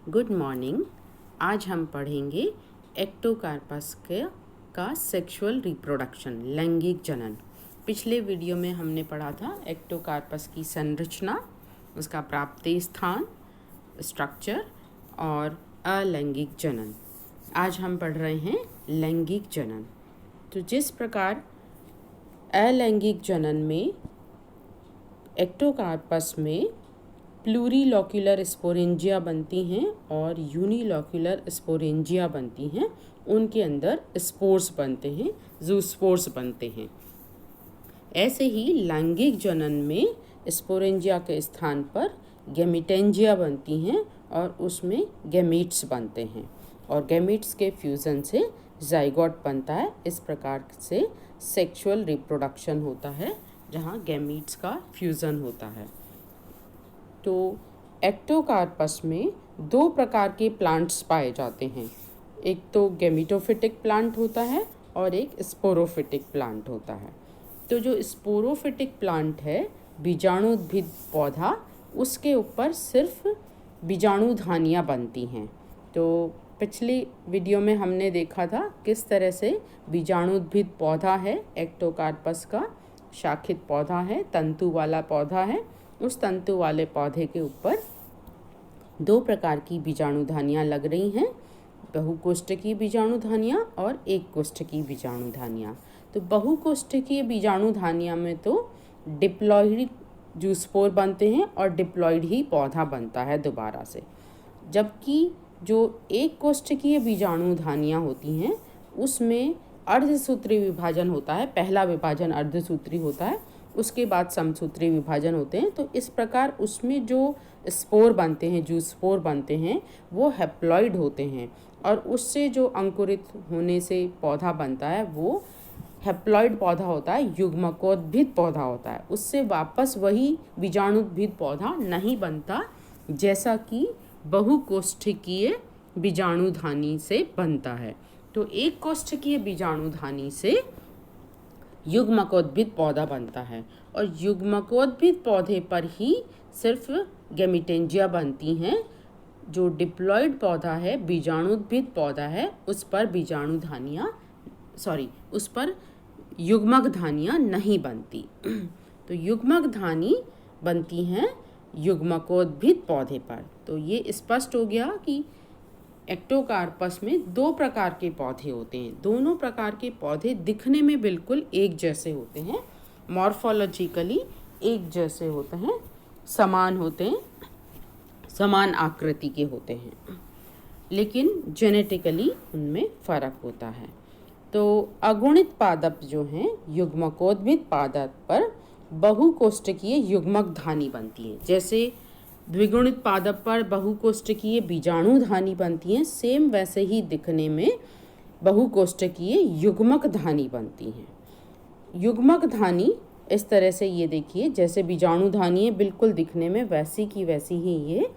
Good morning. आज हम पढ़ेंगे एक्टोकार्पस का सेक्सुअल रिप्रोडक्शन, लैंगिक जनन। पिछले वीडियो में हमने पढ़ा था एक्टोकार्पस की संरचना, उसका प्राप्ति स्थान, स्ट्रक्चर और अलैंगिक जनन। आज हम पढ़ रहे हैं लैंगिक जनन। तो जिस प्रकार अलैंगिक जनन में एक्टोकार्पस में प्लूरीलोक्यूलर स्पोरेंजिया बनती हैं और यूनिलोक्यूलर स्पोरेंजिया बनती हैं, उनके अंदर स्पोर्स बनते हैं, जूस्पोर्स बनते हैं। ऐसे ही लैंगिक जनन में स्पोरेंजिया के स्थान पर गैमेटेंजिया बनती हैं और उसमें गैमीट्स बनते हैं और गैमीट्स के फ्यूज़न से जाइगोट बनता है। इस प्रकार से सेक्सुअल रिप्रोडक्शन होता है जहाँ गैमीट्स का फ्यूज़न होता है। तो एक्टोकार्पस में दो प्रकार के प्लांट्स पाए जाते हैं। एक तो गैमेटोफिटिक प्लांट होता है और एक स्पोरोफिटिक प्लांट होता है। तो जो स्पोरोफिटिक प्लांट है, बीजाणुद्भिद पौधा, उसके ऊपर सिर्फ बीजाणुधानियाँ बनती हैं। तो पिछली वीडियो में हमने देखा था किस तरह से बीजाणुद्भिद पौधा है, एक्टोकार्पस का शाखित पौधा है, तंतु वाला पौधा है। उस तंतु वाले पौधे के ऊपर दो प्रकार की बीजाणुधानियाँ लग रही हैं, बहुकोष्ठकीय बीजाणुधानियाँ और एक कोष्ठकीय बीजाणुधानियाँ। तो बहुकोष्ठकीय बीजाणुधानियाँ में तो डिप्लॉइड जूस्पोर बनते हैं और डिप्लॉइड ही पौधा बनता है दोबारा से, जबकि जो एक कोष्ठकीय बीजाणुधानियाँ होती हैं उसमें अर्धसूत्री विभाजन होता है। पहला विभाजन अर्धसूत्री होता है, उसके बाद समसूत्री विभाजन होते हैं। तो इस प्रकार उसमें जो स्पोर बनते हैं, जूस्पोर बनते हैं, वो हैप्लॉइड होते हैं और उससे जो अंकुरित होने से पौधा बनता है वो हैप्लॉइड पौधा होता है, युग्मकोद्भिद पौधा होता है। उससे वापस वही बीजाणुद्भिद पौधा नहीं बनता जैसा कि बहुकोष्ठकीय बीजाणुधानी से बनता है। तो एक कोष्ठकीय बीजाणुधानी से युग्मकोद्भिद पौधा बनता है और युग्मकोद्भिद पौधे पर ही सिर्फ गैमेटेंजिया बनती हैं। जो डिप्लॉइड पौधा है, बीजाणुद्भिद पौधा है, उस पर युग्मक धानियाँ नहीं बनती। तो युग्मक धानी बनती हैं युग्मकोद्भिद पौधे पर। तो ये स्पष्ट हो गया कि एक्टोकार्पस में दो प्रकार के पौधे होते हैं। दोनों प्रकार के पौधे दिखने में बिल्कुल एक जैसे होते हैं, मॉर्फोलॉजिकली एक जैसे होते हैं, समान होते हैं, समान आकृति के होते हैं, लेकिन जेनेटिकली उनमें फ़र्क होता है। तो अगुणित पादप जो हैं, युग्मकोद्भिद पादप पर बहुकोष्ठकीय युग्मक धानी बनती है। जैसे द्विगुणित पादप पर बहुकोष्ठकीय बीजाणुधानी बनती हैं, सेम वैसे ही दिखने में बहुकोष्ठकीय युग्मक धानी बनती हैं। युग्मक धानी इस तरह से, ये देखिए, जैसे बीजाणुधानी है बिल्कुल दिखने में वैसी की वैसी ही ये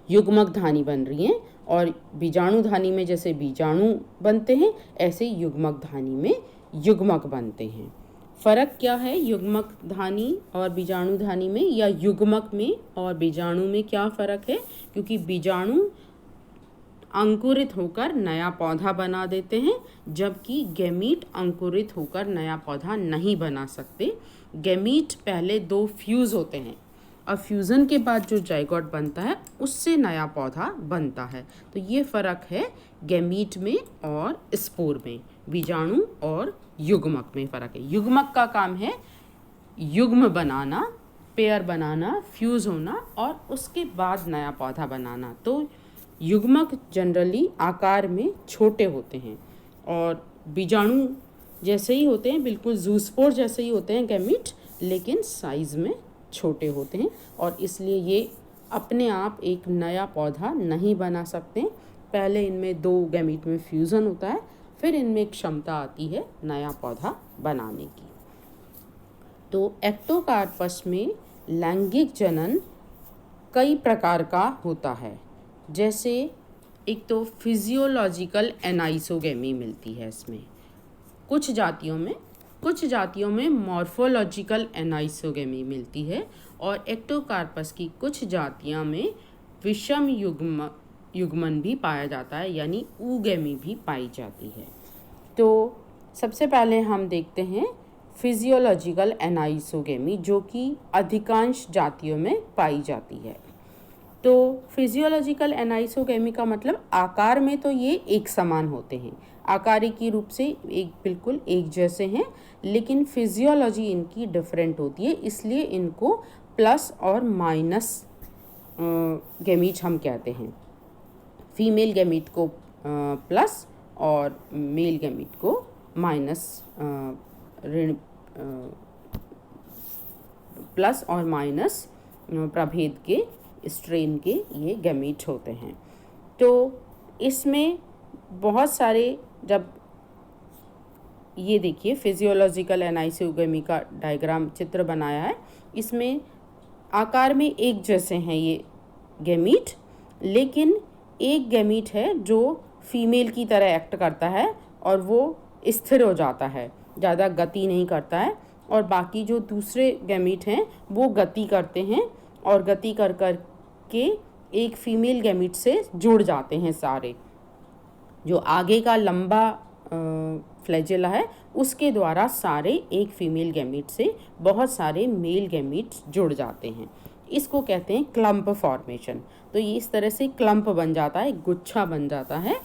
युग्मक धानी बन रही हैं और बीजाणुधानी में जैसे बीजाणु बनते हैं ऐसे युग्मक धानी में युग्मक बनते हैं। फ़र्क क्या है युग्मक धानी और बीजाणुधानी में, या युग्मक में और बीजाणु में क्या फ़र्क है? क्योंकि बीजाणु अंकुरित होकर नया पौधा बना देते हैं, जबकि गैमीट अंकुरित होकर नया पौधा नहीं बना सकते। गैमीट पहले दो फ्यूज़ होते हैं और फ्यूज़न के बाद जो जाइगोट बनता है उससे नया पौधा बनता है। तो ये फ़र्क है गैमीट में और स्पोर में, बीजाणु और युग्मक में फ़र्क है। युग्मक का काम है युग्म बनाना, पेयर बनाना, फ्यूज़ होना और उसके बाद नया पौधा बनाना। तो युग्मक जनरली आकार में छोटे होते हैं और बीजाणु जैसे ही होते हैं, बिल्कुल जूस्पोर जैसे ही होते हैं गैमीट, लेकिन साइज़ में छोटे होते हैं और इसलिए ये अपने आप एक नया पौधा नहीं बना सकते। पहले इनमें दो गैमीट में फ्यूज़न होता है, फिर इनमें एक क्षमता आती है नया पौधा बनाने की। तो एक्टोकार्पस में लैंगिक जनन कई प्रकार का होता है। जैसे एक तो फिजियोलॉजिकल एनाइसोगेमी मिलती है इसमें, कुछ जातियों में मॉर्फोलॉजिकल एनाइसोगेमी मिलती है और एक्टोकार्पस की कुछ जातियों में विषम युग्मन भी पाया जाता है, यानी ऊगेमी भी पाई जाती है। तो सबसे पहले हम देखते हैं फिजियोलॉजिकल एनाइसोगेमी, जो कि अधिकांश जातियों में पाई जाती है। तो फिजियोलॉजिकल एनाइसोगेमी का मतलब आकार में तो ये एक समान होते हैं, आकारिकी रूप से एक बिल्कुल एक जैसे हैं, लेकिन फिजियोलॉजी इनकी डिफरेंट होती है, इसलिए इनको प्लस और माइनस गैमीट हम कहते हैं। फीमेल गैमीट को प्लस और मेल गैमीट को माइनस, प्लस और माइनस प्रभेद के स्ट्रेन के ये गैमीट होते हैं। तो इसमें बहुत सारे, जब ये देखिए फिजियोलॉजिकल एनाइसोगेमी का डायग्राम चित्र बनाया है, इसमें आकार में एक जैसे हैं ये गैमीट, लेकिन एक गैमीट है जो फीमेल की तरह एक्ट करता है और वो स्थिर हो जाता है, ज़्यादा गति नहीं करता है, और बाकी जो दूसरे गैमीट हैं वो गति करते हैं और गति कर कर के एक फीमेल गैमीट से जुड़ जाते हैं सारे। जो आगे का लंबा फ्लैजेला है उसके द्वारा सारे एक फीमेल गैमीट से बहुत सारे मेल गैमीट जुड़ जाते हैं। इसको कहते हैं क्लम्प फॉर्मेशन। तो ये इस तरह से क्लम्प बन जाता है, गुच्छा बन जाता है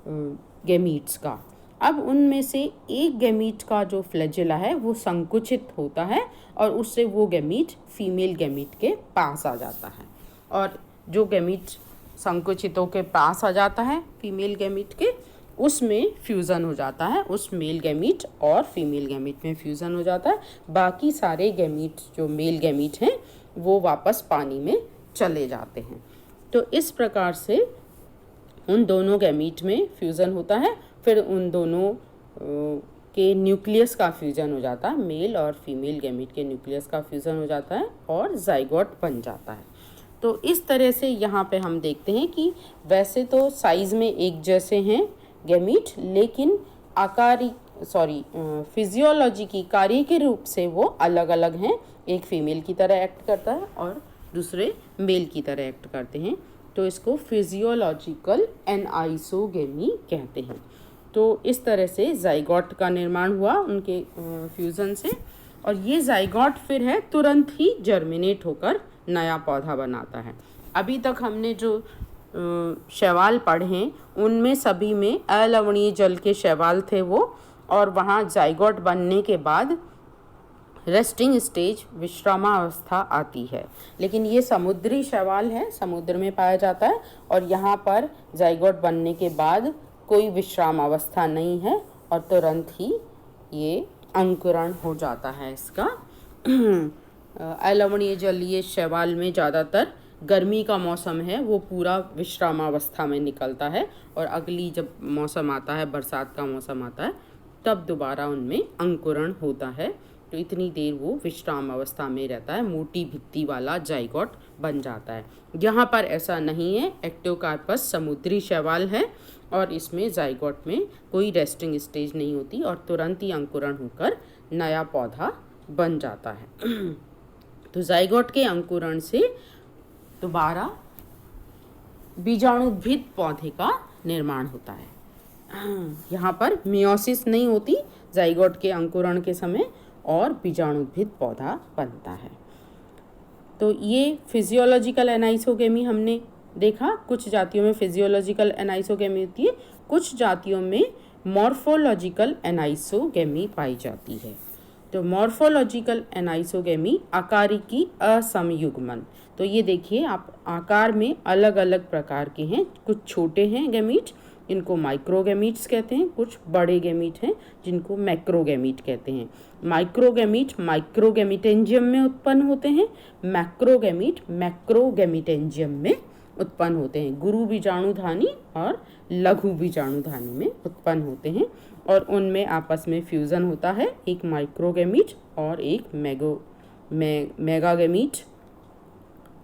गैमीट्स का। अब उनमें से एक गैमीट का जो फ्लैजेला है वो संकुचित होता है और उससे वो गैमीट फीमेल गैमीट के पास आ जाता है, और जो गैमीट संकुचित होकर पास आ जाता है फीमेल गैमीट के, उसमें फ्यूज़न हो जाता है, उस मेल गैमीट और फीमेल गैमीट में फ्यूज़न हो जाता है। बाकी सारे गैमीट जो मेल गैमीट हैं वो वापस पानी में चले जाते हैं। तो इस प्रकार से उन दोनों गैमीट में फ्यूज़न होता है, फिर उन दोनों के न्यूक्लियस का फ्यूज़न हो जाता है, मेल और फीमेल गैमीट के न्यूक्लियस का फ्यूज़न हो जाता है और जाइगोट बन जाता है। तो इस तरह से यहाँ पे हम देखते हैं कि वैसे तो साइज़ में एक जैसे हैं गैमीट, लेकिन फिजियोलॉजी की कार्य के रूप से वो अलग अलग हैं। एक फीमेल की तरह एक्ट करता है और दूसरे मेल की तरह एक्ट करते हैं। तो इसको फिजियोलॉजिकल एनाइसोगेमी कहते हैं। तो इस तरह से जाइगोट का निर्माण हुआ उनके फ्यूज़न से, और ये जाइगोट फिर है तुरंत ही जर्मिनेट होकर नया पौधा बनाता है। अभी तक हमने जो शैवाल पढ़े हैं उनमें सभी में अलवणीय जल के शैवाल थे वो, और वहाँ जाइगोट बनने के बाद रेस्टिंग स्टेज विश्रामावस्था आती है। लेकिन ये समुद्री शैवाल है, समुद्र में पाया जाता है, और यहाँ पर जाइगोट बनने के बाद कोई विश्राम अवस्था नहीं है और तुरंत ही ये अंकुरण हो जाता है इसका। अलवणीय जलीय शैवाल में ज़्यादातर गर्मी का मौसम है वो पूरा विश्रामावस्था में निकलता है, और अगली जब मौसम आता है, बरसात का मौसम आता है, तब दोबारा उनमें अंकुरण होता है। तो इतनी देर वो विश्राम अवस्था में रहता है, मोटी भित्ति वाला जाइगोट बन जाता है। यहाँ पर ऐसा नहीं है, एक्टोकार्पस समुद्री शैवाल है और इसमें जाइगोट में कोई रेस्टिंग स्टेज नहीं होती और तुरंत ही अंकुरण होकर नया पौधा बन जाता है। तो जाइगोट के अंकुरण से दोबारा बीजाणुद्भिद पौधे का निर्माण होता है। यहाँ पर मियोसिस नहीं होती जाइगोट के अंकुरण के समय, और बीजाणुद्भिद पौधा बनता है। तो ये फिजियोलॉजिकल एनाइसोगेमी हमने देखा। कुछ जातियों में फिजियोलॉजिकल एनाइसोगेमी होती है, कुछ जातियों में मॉर्फोलॉजिकल एनाइसोगेमी पाई जाती है। तो मॉर्फोलॉजिकल एनाइसोगेमी आकारिकी असमयुग्मन। तो ये देखिए आप, आकार में अलग अलग प्रकार के हैं। कुछ छोटे हैं गैमीट, इनको माइक्रोगैमीट्स कहते हैं, कुछ बड़े गैमीट हैं जिनको मैक्रोगैमीट कहते हैं। माइक्रोगैमीट माइक्रोगैमीटेंजियम में उत्पन्न होते हैं, मैक्रोगैमीट मैक्रोगैमीटेंजियम में उत्पन्न होते हैं। गुरु बीजाणुधानी और लघु बीजाणुधानी में उत्पन्न होते हैं, और उनमें आपस में फ्यूज़न होता है, एक माइक्रोगैमीट और एक मेगागैमीट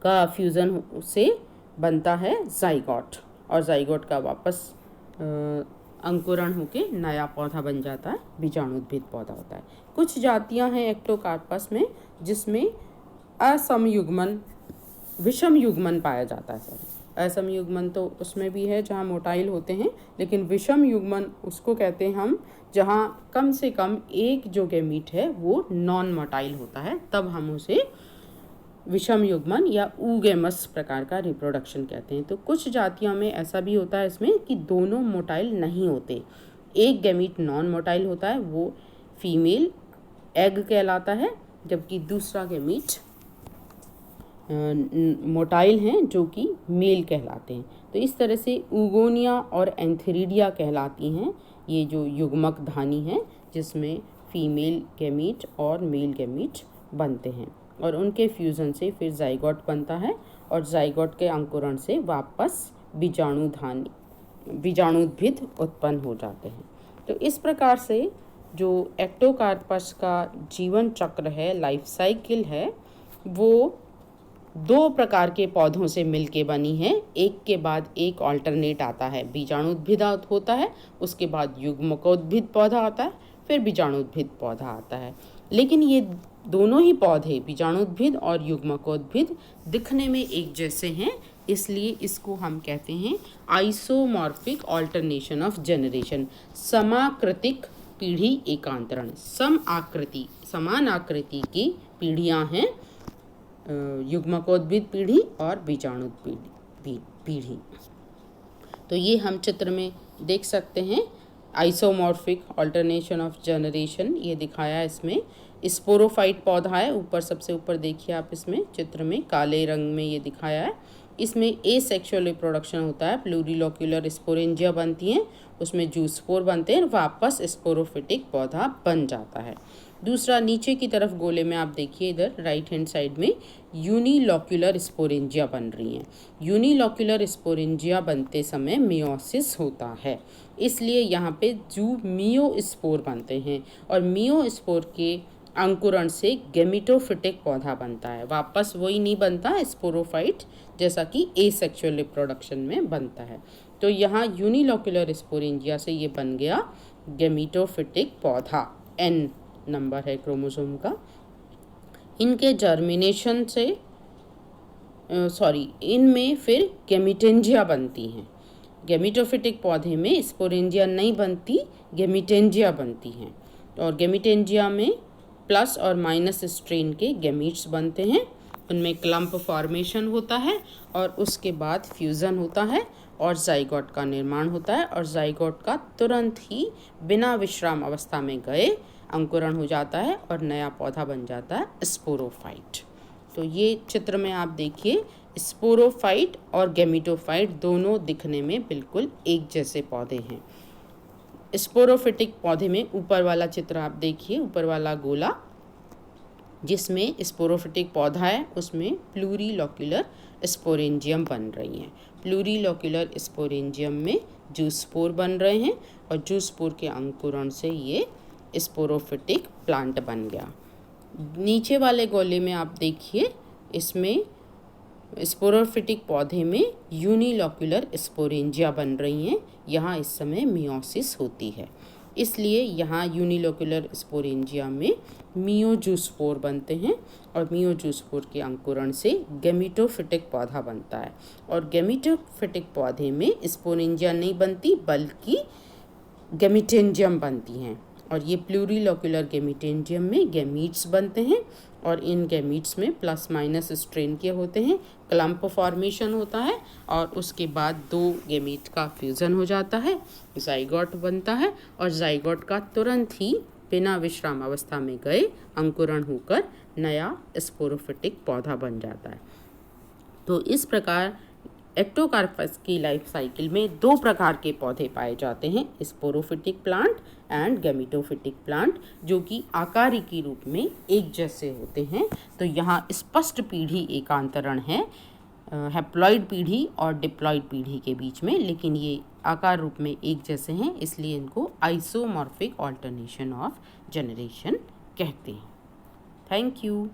का फ्यूज़न से बनता है जाइगोट, और जाइगोट का वापस अंकुरण होके नया पौधा बन जाता है, बीजाणुद्भिद पौधा होता है। कुछ जातियां हैं एक्टोकार्पस में जिसमें असमयुग्मन विषम युग्मन पाया जाता है। असम युग्मन तो उसमें भी है जहाँ मोटाइल होते हैं, लेकिन विषम युग्मन उसको कहते हैं हम जहाँ कम से कम एक जो गैमीट है वो नॉन मोटाइल होता है, तब हम उसे विषम युग्मन या ऊगेमस प्रकार का रिप्रोडक्शन कहते हैं। तो कुछ जातियों में ऐसा भी होता है इसमें कि दोनों मोटाइल नहीं होते, एक गैमीट नॉन मोटाइल होता है, वो फीमेल एग कहलाता है, जबकि दूसरा गैमीट मोटाइल हैं जो कि मेल कहलाते हैं। तो इस तरह से ऊगोनिया और एंथेरिडिया कहलाती हैं ये जो युग्मक धानी हैं, जिसमें फीमेल गैमीट और मेल गैमीट बनते हैं और उनके फ्यूज़न से फिर जाइगोट बनता है और जाइगोट के अंकुरण से वापस बीजाणुद्भिद उत्पन्न हो जाते हैं। तो इस प्रकार से जो एक्टोकार्पस का जीवन चक्र है, लाइफ साइकिल है, वो 2 प्रकार के पौधों से मिलके बनी है, एक के बाद एक ऑल्टरनेट आता है। बीजाणुद्भिद होता है, उसके बाद युग्मकोद्भिद पौधा आता है, फिर बीजाणुद्भिद पौधा आता है। लेकिन ये दोनों ही पौधे बीजाणुद्भिद और युग्मकोद्भिद दिखने में एक जैसे हैं, इसलिए इसको हम कहते हैं आइसोमॉर्फिक ऑल्टरनेशन ऑफ जनरेशन, समाकृतिक पीढ़ी एकांतरण। समान आकृति की पीढ़ियां हैं, युग्मकोद्भिद पीढ़ी और बीजाणुद्भिद पीढ़ी। तो ये हम चित्र में देख सकते हैं, आइसोमॉर्फिक ऑल्टरनेशन ऑफ जनरेशन ये दिखाया है इसमें। स्पोरोफाइट पौधा है, ऊपर सबसे ऊपर देखिए आप इसमें चित्र में काले रंग में ये दिखाया है। इसमें एसेक्सुअल रिप्रोडक्शन होता है, प्लूरिलोक्यूलर स्पोरेंजिया बनती हैं, उसमें जूस्पोर बनते हैं, वापस स्पोरोफिटिक पौधा बन जाता है। दूसरा नीचे की तरफ गोले में आप देखिए, इधर राइट हैंड साइड में यूनिलोक्यूलर स्पोरेंजिया बन रही हैं। यूनिलोक्यूलर स्पोरेंजिया बनते समय मियोसिस होता है, इसलिए यहाँ पे मियोस्पोर बनते हैं और मियोस्पोर के अंकुरण से गैमिटोफिटिक पौधा बनता है, वापस वही नहीं बनता स्पोरोफाइट जैसा कि एसेक्सुअल रिप्रोडक्शन में बनता है। तो यहाँ यूनिलोक्यूलर स्पोरेंजिया से ये बन गया गैमिटोफिटिक पौधा, N नंबर है क्रोमोसोम का। इनके जर्मिनेशन से इनमें फिर गैमिटेंजिया बनती हैं। गैमिटोफिटिक पौधे में स्पोरेंजिया नहीं बनती, गैमिटेंजिया बनती हैं और गैमिटेंजिया में प्लस और माइनस स्ट्रेन के गैमीट्स बनते हैं, उनमें क्लम्प फॉर्मेशन होता है और उसके बाद फ्यूज़न होता है और जाइगोट का निर्माण होता है और जाइगोट का तुरंत ही बिना विश्राम अवस्था में गए अंकुरण हो जाता है और नया पौधा बन जाता है स्पोरोफाइट। तो ये चित्र में आप देखिए, स्पोरोफाइट और गैमिटोफाइट दोनों दिखने में बिल्कुल एक जैसे पौधे हैं। स्पोरोफिटिक पौधे में ऊपर वाला चित्र आप देखिए, ऊपर वाला गोला जिसमें स्पोरोफिटिक पौधा है उसमें प्लूरिलोक्यूलर स्पोरेंजियम बन रही हैं। प्लूरिलोक्यूलर स्पोरेंजियम में जूस्पोर बन रहे हैं और जूस्पोर के अंकुरण से ये स्पोरोफिटिक प्लांट बन गया। नीचे वाले गोले में आप देखिए, इसमें स्पोरोफिटिक पौधे में यूनिलोक्यूलर स्पोरेंजिया बन रही हैं, यहाँ इस समय मियोसिस होती है, इसलिए यहाँ यूनिलोक्यूलर स्पोरेंजिया में मियोजूस्पोर बनते हैं और मियोजूस्पोर के अंकुरण से गैमिटोफिटिक पौधा बनता है और गैमिटोफिटिक पौधे में स्पोरेंजिया नहीं बनती बल्कि गैमिटेंजियम बनती हैं और ये प्लूरिलोक्यूलर गैमिटेंजियम में गैमीट्स बनते हैं और इन गैमीट्स में प्लस माइनस स्ट्रेन के होते हैं, क्लम्प फॉर्मेशन होता है और उसके बाद 2 गैमीट का फ्यूज़न हो जाता है, जाइगोट बनता है और जाइगोट का तुरंत ही बिना विश्राम अवस्था में गए अंकुरण होकर नया स्पोरोफिटिक पौधा बन जाता है। तो इस प्रकार एक्टोकार्पस की लाइफ साइकिल में 2 प्रकार के पौधे पाए जाते हैं, sporophytic plant and gametophytic plant, जो कि आकारिकी रूप में एक जैसे होते हैं। तो यहाँ स्पष्ट पीढ़ी एकांतरण है हैप्लॉइड पीढ़ी और डिप्लॉइड पीढ़ी के बीच में, लेकिन ये आकार रूप में एक जैसे हैं, इसलिए इनको आइसोमॉर्फिक ऑल्टरनेशन ऑफ जनरेशन कहते हैं। Thank you.